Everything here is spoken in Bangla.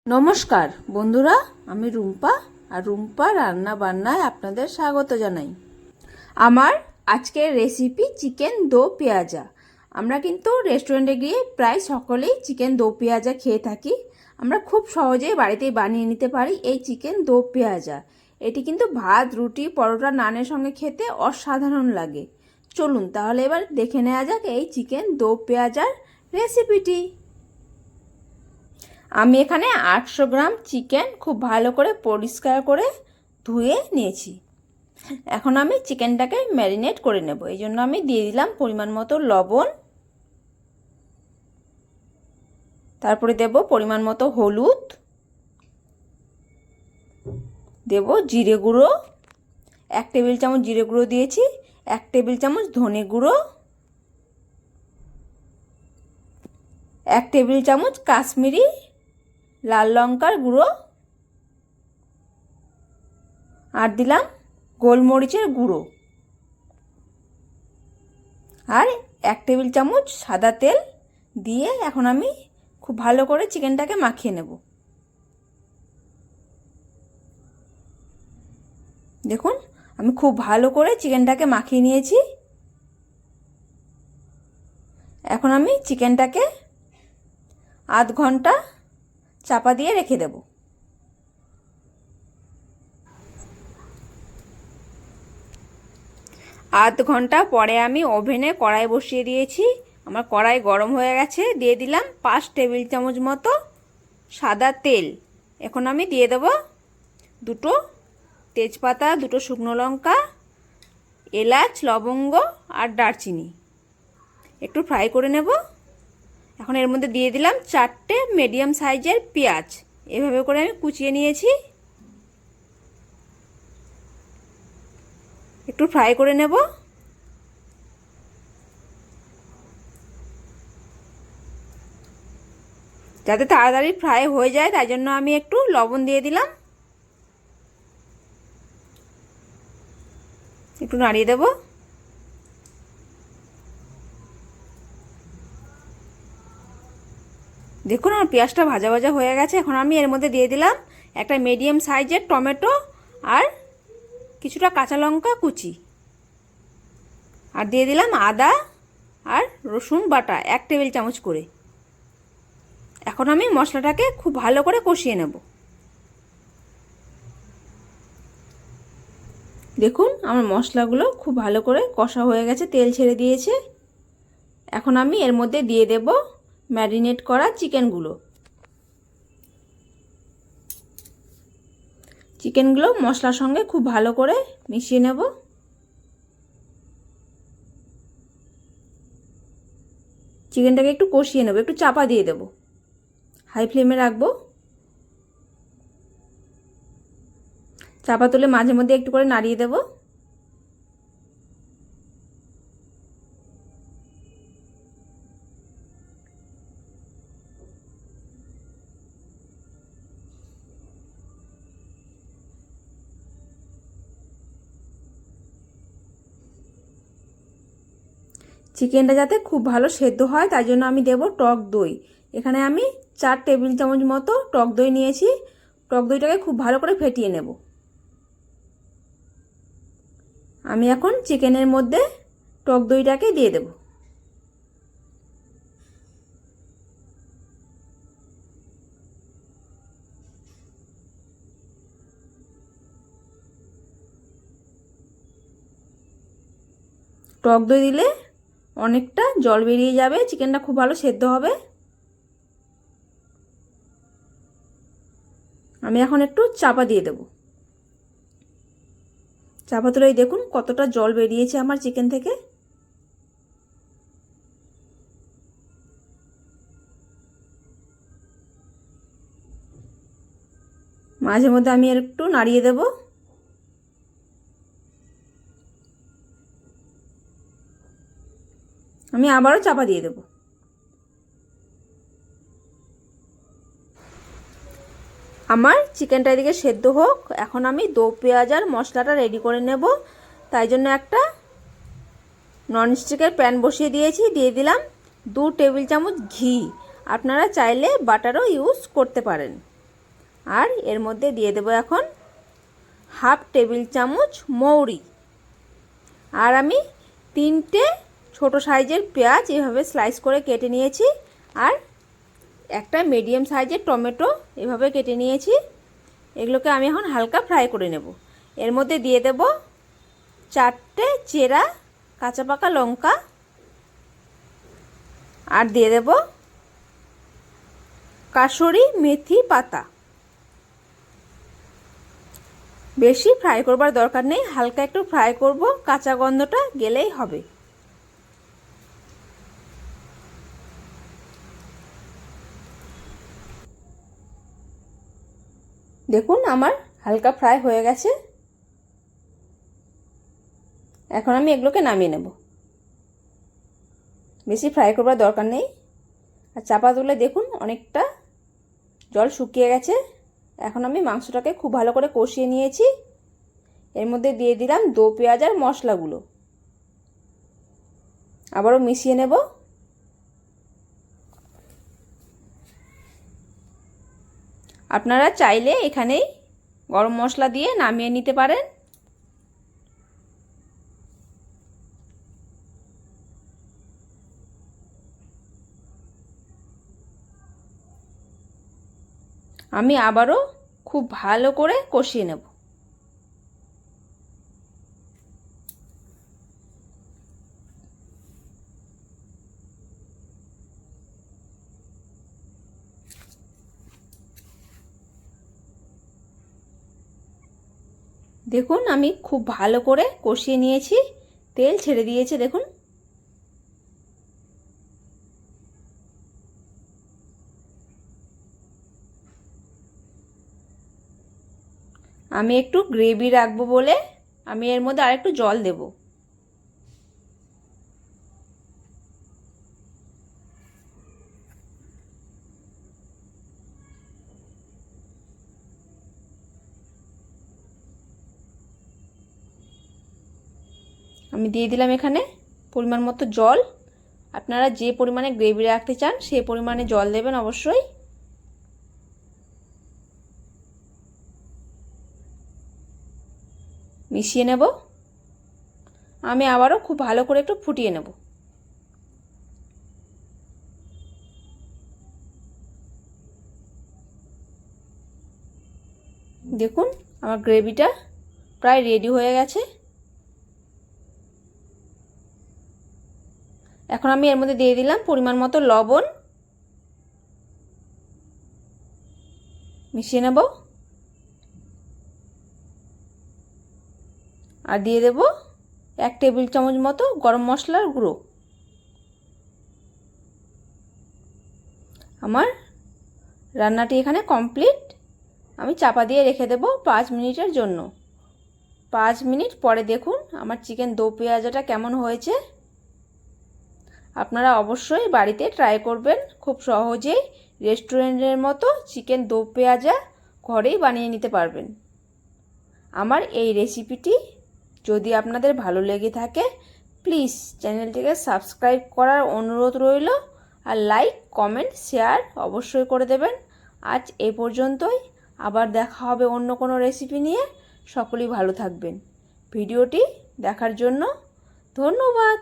নমস্কার বন্ধুরা, আমি রুম্পা আর রুম্পা রান্না বান্নায় আপনাদের স্বাগত জানাই। আমার আজকের রেসিপি চিকেন দো পেঁয়াজা। আমরা কিন্তু রেস্টুরেন্টে গিয়ে প্রায় সকলেই চিকেন দো পেঁয়াজা খেয়ে থাকি। আমরা খুব সহজেই বাড়িতেই বানিয়ে নিতে পারি এই চিকেন দো পেঁয়াজা। এটি কিন্তু ভাত, রুটি, পরোটা, নানের সঙ্গে খেতে অসাধারণ লাগে। চলুন তাহলে এবার দেখে নেওয়া যাক এই চিকেন দো পেঁয়াজার রেসিপিটি। আমি এখানে 800 গ্রাম চিকেন খুব ভালো করে পরিষ্কার করে ধুয়ে নিয়েছি। এখন আমি চিকেনটাকে ম্যারিনেট করে নেব। এই জন্য আমি দিয়ে দিলাম পরিমাণ মতো লবণ, তারপরে দেব পরিমাণ মতো হলুদ, দেব জিরে গুঁড়ো, 1 টেবিল চামচ জিরে গুঁড়ো দিয়েছি, 1 টেবিল চামচ ধনে গুঁড়ো, 1 টেবিল চামচ কাশ্মীরি লাল লঙ্কার গুঁড়ো, আর দিলাম গোলমরিচের গুঁড়ো, আর 1 টেবিল চামচ সাদা তেল দিয়ে এখন আমি খুব ভালো করে চিকেনটাকে মাখিয়ে নেব। দেখুন আমি খুব ভালো করে চিকেনটাকে মাখিয়ে নিয়েছি। এখন আমি চিকেনটাকে আধ ঘন্টা চাপা দিয়ে রেখে দেব। আধ ঘন্টা পরে আমি ওভেনে কড়াই বসিয়ে দিয়েছি। আমার কড়াই গরম হয়ে গেছে। দিয়ে দিলাম 5 টেবিল চামচ মতো সাদা তেল। এখন আমি দিয়ে দেব 2টো তেজপাতা, 2টো শুকনো লঙ্কা, এলাচ, লবঙ্গ আর দারচিনি একটু ফ্রাই করে নেব। এখন এর মধ্যে দিয়ে দিলাম 4টে মিডিয়াম সাইজের পেঁয়াজ। এভাবে করে আমি কুচিয়ে নিয়েছি। একটু ফ্রাই করে নেব। যাতে তাড়াতাড়ি ফ্রাই হয়ে যায় তাই জন্য আমি একটু লবণ দিয়ে দিলাম। একটু নাড়িয়ে দেব। দেখুন আমার পেঁয়াজটা ভাজা ভাজা হয়ে গেছে। এখন আমি এর মধ্যে দিয়ে দিলাম একটা মিডিয়াম সাইজের টমেটো আর কিছুটা কাঁচা লঙ্কা কুচি, আর দিয়ে দিলাম আদা আর রসুন বাটা 1 টেবিল চামচ করে। এখন আমি মশলাটাকে খুব ভালো করে কষিয়ে নেব। দেখুন আমার মশলাগুলো খুব ভালো করে কষা হয়ে গেছে, তেল ছেড়ে দিয়েছে। এখন আমি এর মধ্যে দিয়ে দেব ম্যারিনেট করা চিকেনগুলো। চিকেনগুলো মশলার সঙ্গে খুব ভালো করে মিশিয়ে নেব। চিকেনটাকে একটু কষিয়ে নেব, একটু চাপা দিয়ে দেব, হাই ফ্লেমে রাখবো। চাপা তুলে মাঝে মধ্যে একটু করে নাড়িয়ে দেব। চিকেনটা যাতে খুব ভালো সেদ্ধ হয় তাই জন্য আমি দেব টক দই। এখানে আমি 4 টেবিল চামচ মতো টক দই নিয়েছি। টক দইটাকে খুব ভালো করে ফেটিয়ে নেব। আমি এখন চিকেনের মধ্যে টক দইটাকে দিয়ে দেব। টক দই দিলে অনেকটা জল বেরিয়ে যাবে, চিকেনটা খুব ভালো সেদ্ধ হবে। আমি এখন একটু চাপা দিয়ে দেব। চাপা তুলেই দেখুন কতটা জল বেরিয়েছে আমার চিকেন থেকে। মাঝে মধ্যে আমি একটু নাড়িয়ে দেব। আমি আবারও চাপা দিয়ে দেব। আমার চিকেনটা এদিকে সেদ্ধ হোক। এখন আমি দো পেঁয়াজার মশলাটা রেডি করে নেব। তাই জন্য একটা ননস্টিকের প্যান বসিয়ে দিয়েছি। দিয়ে দিলাম 2 টেবিল চামচ ঘি। আপনারা চাইলে বাটারও ইউজ করতে পারেন। আর এর মধ্যে দিয়ে দেবো এখন হাফ টেবিল চামচ মৌরি। আর আমি 3টে ছোট সাইজের পেঁয়াজ এভাবে স্লাইস করে কেটে নিয়েছি। আর একটা মিডিয়াম সাইজের টমেটো এভাবে কেটে নিয়েছি। এগুলোকে আমি এখন হালকা ফ্রাই করে নেব। এর মধ্যে দিয়ে দেব 4টে চেরা কাঁচা পাকা লঙ্কা। আর দিয়ে দেব কাসুরি মেথি পাতা। বেশি ফ্রাই করবার দরকার নেই, হালকা একটু ফ্রাই করব, কাঁচা গন্ধটা গেলেই হবে। দেখুন আমার হালকা ফ্রাই হয়ে গেছে। এখন আমি এগুলোকে নামিয়ে নেব। বেশি ফ্রাই করবার দরকার নেই। আর চাপা তুলে দেখুন অনেকটা জল শুকিয়ে গেছে। এখন আমি মাংসটাকে খুব ভালো করে কষিয়ে নিয়েছি। এর মধ্যে দিয়ে দিলাম দো পেঁয়াজ আর মশলাগুলো। আবারও মিশিয়ে নেব। আপনারা চাইলে এখানেই গরম মশলা দিয়ে নামিয়ে নিতে পারেন। আমি আবারও খুব ভালো করে কষিয়ে নেব। দেখুন আমি খুব ভালো করে কষিয়ে নিয়েছি, তেল ছেড়ে দিয়েছে। দেখুন আমি একটু গ্রেভি রাখবো বলে আমি এর মধ্যে আরেকটু জল দেব। আমি দিয়ে দিলাম এখানে পরিমাণ মতো জল। আপনারা যে পরিমাণে গ্রেভি রাখতে চান সেই পরিমাণে জল দেবেন অবশ্যই। মিশিয়ে নেব। আমি আবারও খুব ভালো করে একটু ফুটিয়ে নেব। দেখুন আমার গ্রেভিটা প্রায় রেডি হয়ে গেছে। এখন আমি এর মধ্যে দিয়ে দিলাম পরিমাণ মতো লবণ। মিশিয়ে নেব। আর দিয়ে দেব 1 টেবিল চামচ মতো গরম মশলার গুঁড়ো। আমার রান্নাটি এখানে কমপ্লিট। আমি চাপা দিয়ে রেখে দেব 5 মিনিটের জন্য। 5 মিনিট পরে দেখুন আমার চিকেন দো পেঁয়াজাটা কেমন হয়েছে। আপনারা অবশ্যই বাড়িতে ট্রাই করবেন। খুব সহজেই রেস্টুরেন্টের মতো চিকেন দো পেঁয়াজা ঘরেই বানিয়ে নিতে পারবেন। আমার এই রেসিপিটি যদি আপনাদের ভালো লেগে থাকে প্লিজ চ্যানেলটিকে সাবস্ক্রাইব করার অনুরোধ রইল। আর লাইক কমেন্ট শেয়ার অবশ্যই করে দেবেন। আজ এই পর্যন্তই। আবার দেখা হবে অন্য কোনো রেসিপি নিয়ে। সকলেই ভালো থাকবেন। ভিডিওটি দেখার জন্য ধন্যবাদ।